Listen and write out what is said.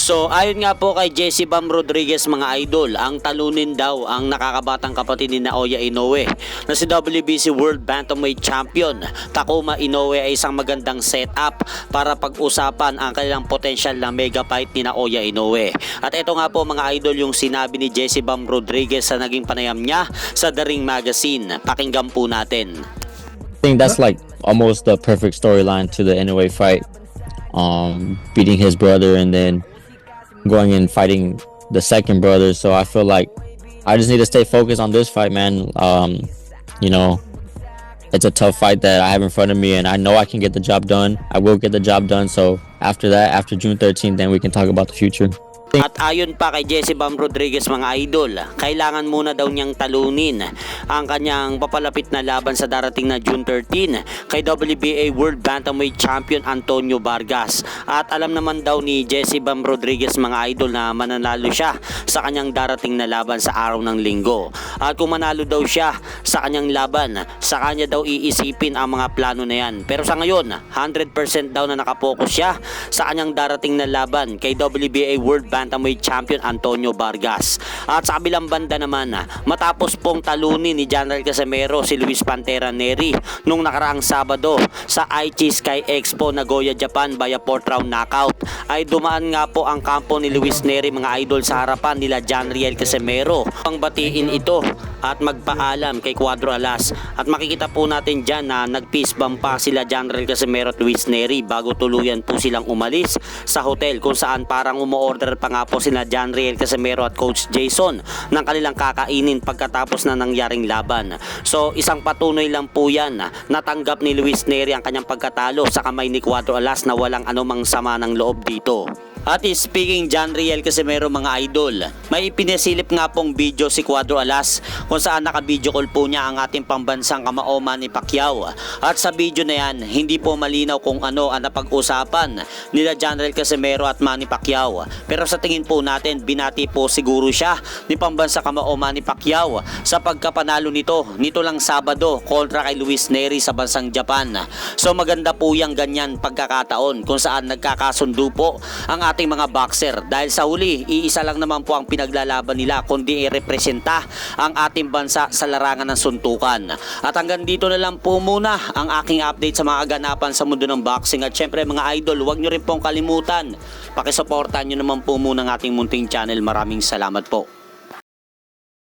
So ayon nga po kay Jesse Bam Rodriguez mga idol, ang talunin daw ang nakakabatang kapatid ni Naoya Inoue na si WBC World Bantamweight Champion Takuma Inoue ay isang magandang setup para pag-usapan ang kanilang potensyal na mega fight ni Naoya Inoue. At ito nga po mga idol yung sinabi ni Jesse Bam Rodriguez sa naging panayam niya sa The Ring Magazine. Pakinggan po natin. I think that's like almost the perfect storyline to the Inoue fight. Beating his brother and then going and fighting the second brother. So I feel like I just need to stay focused on this fight, man. You know, it's a tough fight that I have in front of me, and I know I can get the job done. I will get the job done. So after that, after June 13th, then we can talk about the future. At ayon pa kay Jesse Bam Rodriguez mga idol, kailangan muna daw niyang talunin ang kanyang papalapit na laban sa darating na June 13 kay WBA World Bantamweight Champion Antonio Vargas. At alam naman daw ni Jesse Bam Rodriguez mga idol na mananalo siya sa kanyang darating na laban sa araw ng linggo. At kung manalo daw siya sa kanyang laban, sa kanya daw iisipin ang mga plano na yan. Pero sa ngayon, 100% daw na nakapokus siya sa kanyang darating na laban kay WBA World Bantamweight Champion Antonio Vargas. At sa kabilang banda naman, matapos pong talunin ni General Casimero si Luis Pantera Neri nung nakaraang Sabado sa Aichi Sky Expo Nagoya, Japan via 4th round knockout, ay dumaan nga po ang kampo ni Luis Neri mga idol sa harapan nila Janriel Casimero. Ang batiin ito at magpaalam kay Cuadro Alas. At makikita po natin dyan na nag-peace bump pa sila Janriel Casimero at Luis Neri bago tuluyan po silang umalis sa hotel, kung saan parang umu-order pa nga po sila Janriel Casimero at Coach Jason ng kanilang kakainin pagkatapos na nangyaring laban. So isang patunay lang po yan na natanggap ni Luis Neri ang kanyang pagkatalo sa kamay ni Cuadro Alas na walang anumang sama ng loob dito. At speaking Janriel Casimero mga idol, may ipinasilip nga pong video si Cuadro Alas kung saan naka-video call po niya ang ating pambansang kamao Manny Pacquiao. At sa video na yan, hindi po malinaw kung ano ang napag-usapan nila Janriel Casimero at Manny Pacquiao. Pero sa tingin po natin, binati po siguro siya ni pambansang kamao Manny Pacquiao sa pagkapanalo nito lang Sabado kontra kay Luis Neri sa bansang Japan. So maganda po yung ganyan pagkakataon kung saan nagkakasundo po ang ating mga boxer, dahil sa huli iisa lang naman po ang pinaglalaban nila kundi i-representa ang ating bansa sa larangan ng suntukan. At hanggang dito na lang po muna ang aking update sa mga kaganapan sa mundo ng boxing. At syempre mga idol, huwag nyo rin pong kalimutan, pakisuportahan nyo naman po muna ang ating munting channel. Maraming salamat po.